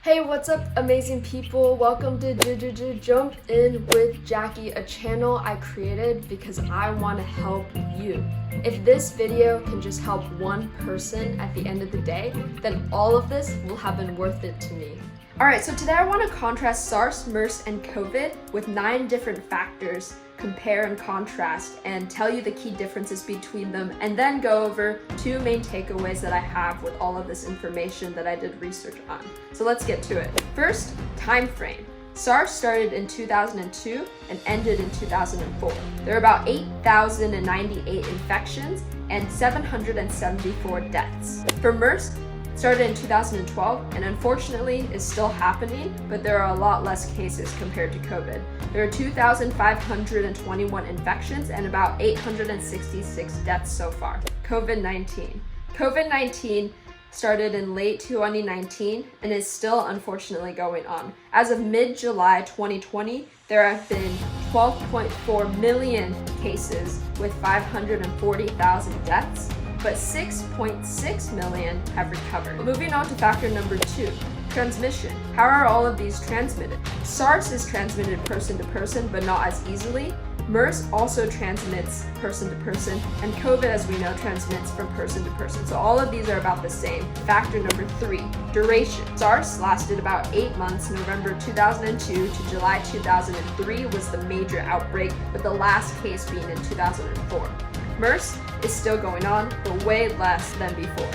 Hey, what's up, amazing people? Welcome to Jump In with Jackie, a channel I created because I want to help you. If this video can just help one person at the end of the day, then all of this will have been worth it to me. Alright, so today I want to contrast SARS, MERS, and COVID with 9 different factors, compare and contrast, and tell you the key differences between them, and then go over 2 main takeaways that I have with all of this information that I did research on. So let's get to it. First, time frame. SARS started in 2002 and ended in 2004. There were about 8,098 infections and 774 deaths. For MERS, started in 2012 and unfortunately is still happening, but there are a lot less cases compared to COVID. There are 2,521 infections and about 866 deaths so far. COVID-19. COVID-19 started in late 2019 and is still unfortunately going on. As of mid-July 2020, there have been 12.4 million cases with 540,000 deaths, but 6.6 million have recovered. Moving on to factor number 2, transmission. How are all of these transmitted? SARS is transmitted person to person, but not as easily. MERS also transmits person to person, and COVID, as we know, transmits from person to person. So all of these are about the same. Factor number 3, duration. SARS lasted about 8 months. November 2002 to July 2003 was the major outbreak, with the last case being in 2004. MERS is still going on, but way less than before.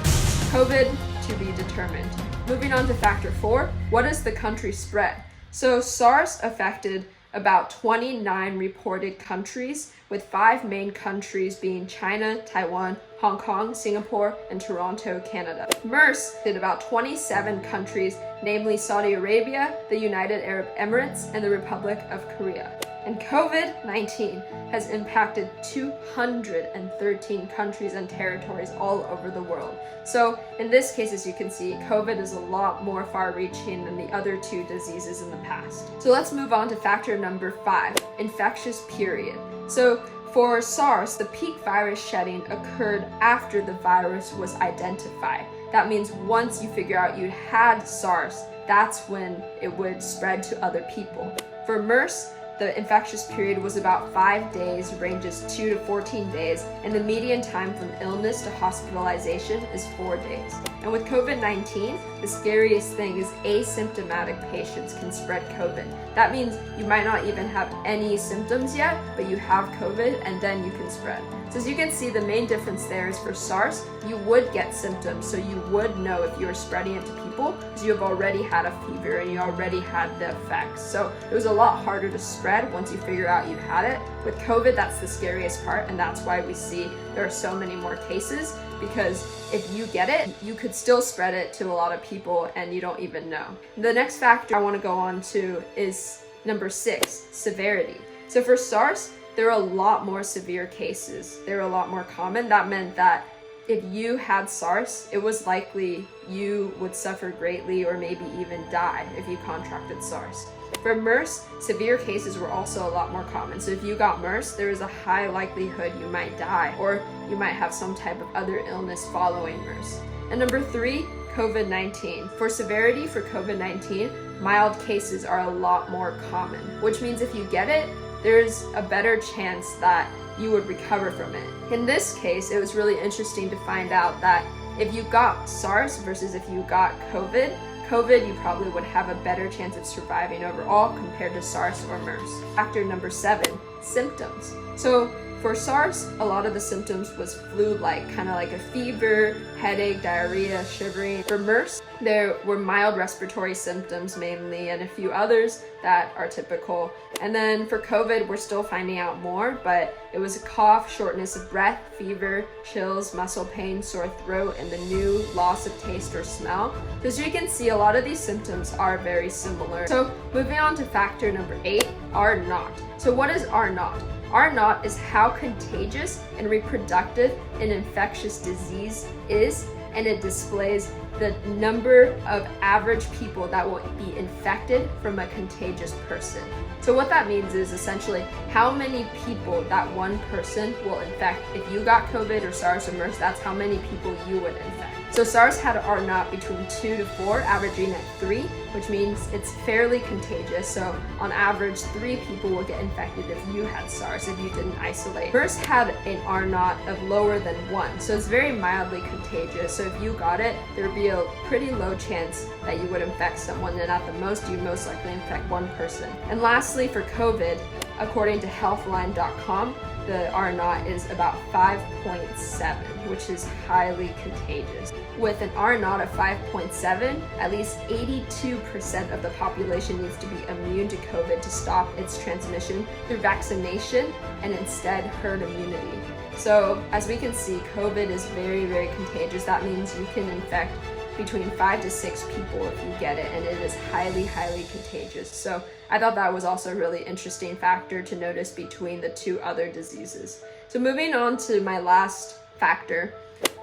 COVID to be determined. Moving on to factor 4, what is the country spread? So SARS affected about 29 reported countries, with 5 main countries being China, Taiwan, Hong Kong, Singapore, and Toronto, Canada. MERS did about 27 countries, namely Saudi Arabia, the United Arab Emirates, and the Republic of Korea. And COVID-19 has impacted 213 countries and territories all over the world. So in this case, as you can see, COVID is a lot more far-reaching than the other 2 diseases in the past. So let's move on to factor number 5, infectious period. So for SARS, the peak virus shedding occurred after the virus was identified. That means once you figure out you had SARS, that's when it would spread to other people. For MERS, the infectious period was about 5 days, ranges 2 to 14 days, and the median time from illness to hospitalization is 4 days. And with COVID-19, the scariest thing is asymptomatic patients can spread COVID. That means you might not even have any symptoms yet, but you have COVID and then you can spread. So as you can see, the main difference there is for SARS, you would get symptoms, so you would know if you were spreading it to people because you have already had a fever and you already had the effects. So it was a lot harder to spread once you figure out you had it. With COVID, that's the scariest part, and that's why we see there are so many more cases, because if you get it, you could still spread it to a lot of people and you don't even know. The next factor I want to go on to is number 6, severity. So for SARS, there are a lot more severe cases. They're a lot more common. That meant that if you had SARS, it was likely you would suffer greatly or maybe even die if you contracted SARS. For MERS, severe cases were also a lot more common. So if you got MERS, there is a high likelihood you might die, or you might have some type of other illness following MERS. And number 3, COVID-19. For severity for COVID-19, mild cases are a lot more common, which means if you get it, there's a better chance that you would recover from it. In this case, it was really interesting to find out that if you got SARS versus if you got COVID, you probably would have a better chance of surviving overall compared to SARS or MERS. Factor number 7, symptoms. So for SARS, a lot of the symptoms was flu-like, kind of like a fever, headache, diarrhea, shivering. For MERS, there were mild respiratory symptoms mainly, and a few others that are typical. And then for COVID, we're still finding out more, but it was a cough, shortness of breath, fever, chills, muscle pain, sore throat, and the new loss of taste or smell. So as you can see, a lot of these symptoms are very similar. So moving on to factor number 8, R-naught. So what is R-naught? R-naught is how contagious and reproductive an infectious disease is, and it displays the number of average people that will be infected from a contagious person. So what that means is essentially how many people that one person will infect. If you got COVID or SARS or MERS, that's how many people you would infect. So SARS had R-naught between 2 to 4, averaging at 3, which means it's fairly contagious. So on average, 3 people will get infected if you had SARS, if you didn't isolate. MERS had an R-naught of lower than 1, so it's very mildly contagious. So if you got it, there would be a pretty low chance that you would infect someone, and at the most, you'd most likely infect one person. And lastly, for COVID, according to healthline.com, the R-naught is about 5.7, which is highly contagious. With an R-naught of 5.7, at least 82% of the population needs to be immune to COVID to stop its transmission through vaccination and instead herd immunity. So as we can see, COVID is very, very contagious. That means you can infect between 5 to 6 people if you get it, and it is highly, highly contagious. So I thought that was also a really interesting factor to notice between the 2 other diseases. So moving on to my last factor,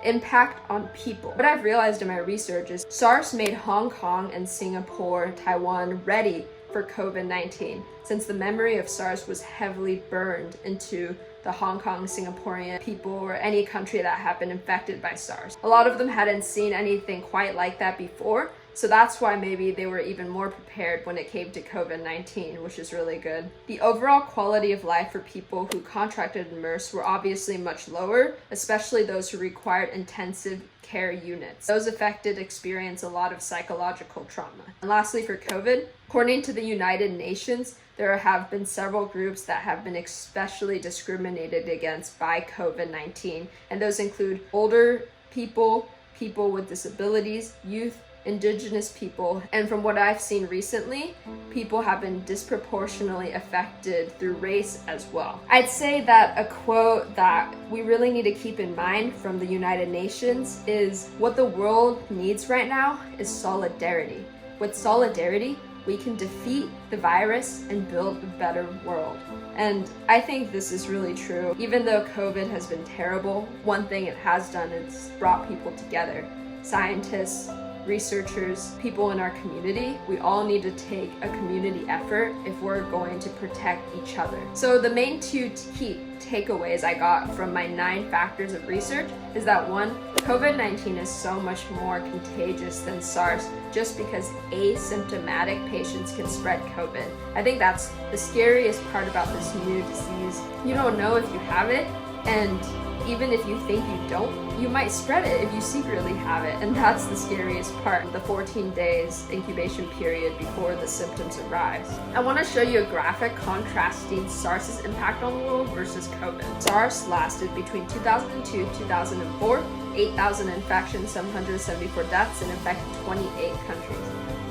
impact on people. What I've realized in my research is SARS made Hong Kong and Singapore, Taiwan ready for COVID-19, since the memory of SARS was heavily burned into the Hong Kong, Singaporean people, or any country that had been infected by SARS. A lot of them hadn't seen anything quite like that before, so that's why maybe they were even more prepared when it came to COVID-19, which is really good. The overall quality of life for people who contracted MERS were obviously much lower, especially those who required intensive care units. Those affected experience a lot of psychological trauma. And lastly, for COVID, according to the United Nations, there have been several groups that have been especially discriminated against by COVID-19, and those include older people, people with disabilities, youth, indigenous people, and from what I've seen recently, people have been disproportionately affected through race as well. I'd say that a quote that we really need to keep in mind from the United Nations is, what the world needs right now is solidarity. With solidarity, we can defeat the virus and build a better world. And I think this is really true. Even though COVID has been terrible, one thing it has done is brought people together. Scientists, researchers, people in our community, we all need to take a community effort if we're going to protect each other. So the main 2 key takeaways I got from my 9 factors of research is that 1, COVID-19 is so much more contagious than SARS just because asymptomatic patients can spread COVID. I think that's the scariest part about this new disease. You don't know if you have it, and even if you think you don't, you might spread it if you secretly have it, and that's the scariest part, the 14 days incubation period before the symptoms arise. I want to show you a graphic contrasting SARS's impact on the world versus COVID. SARS lasted between 2002 to 2004, 8,000 infections, 774 deaths, and infected 28 countries.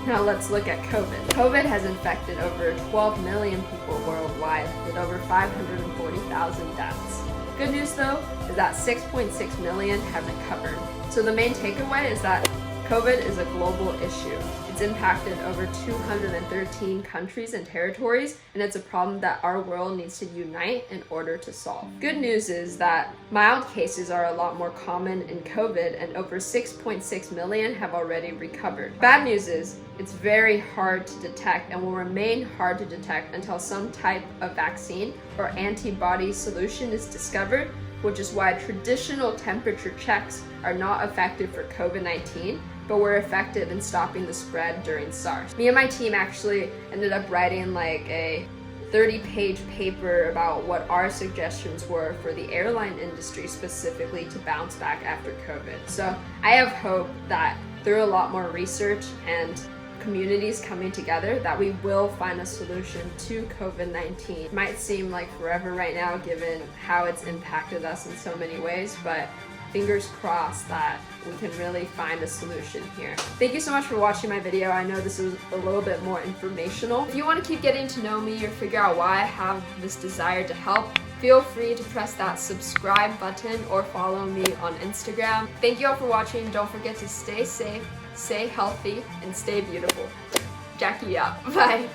Now let's look at COVID. COVID has infected over 12 million people worldwide, with over 540,000 deaths. Good news though is that 6.6 million have recovered. So the main takeaway is that COVID is a global issue. It's impacted over 213 countries and territories, and it's a problem that our world needs to unite in order to solve. Good news is that mild cases are a lot more common in COVID, and over 6.6 million have already recovered. Bad news is it's very hard to detect and will remain hard to detect until some type of vaccine or antibody solution is discovered, which is why traditional temperature checks are not effective for COVID-19, but were effective in stopping the spread during SARS. Me and my team actually ended up writing like a 30-page paper about what our suggestions were for the airline industry specifically to bounce back after COVID. So I have hope that through a lot more research and communities coming together that we will find a solution to COVID-19. It might seem like forever right now given how it's impacted us in so many ways, but fingers crossed that we can really find a solution here. Thank you so much for watching my video. I know this was a little bit more informational. If you want to keep getting to know me or figure out why I have this desire to help, feel free to press that subscribe button or follow me on Instagram. Thank you all for watching. Don't forget to stay safe, stay healthy, and stay beautiful. Jackie out. Bye.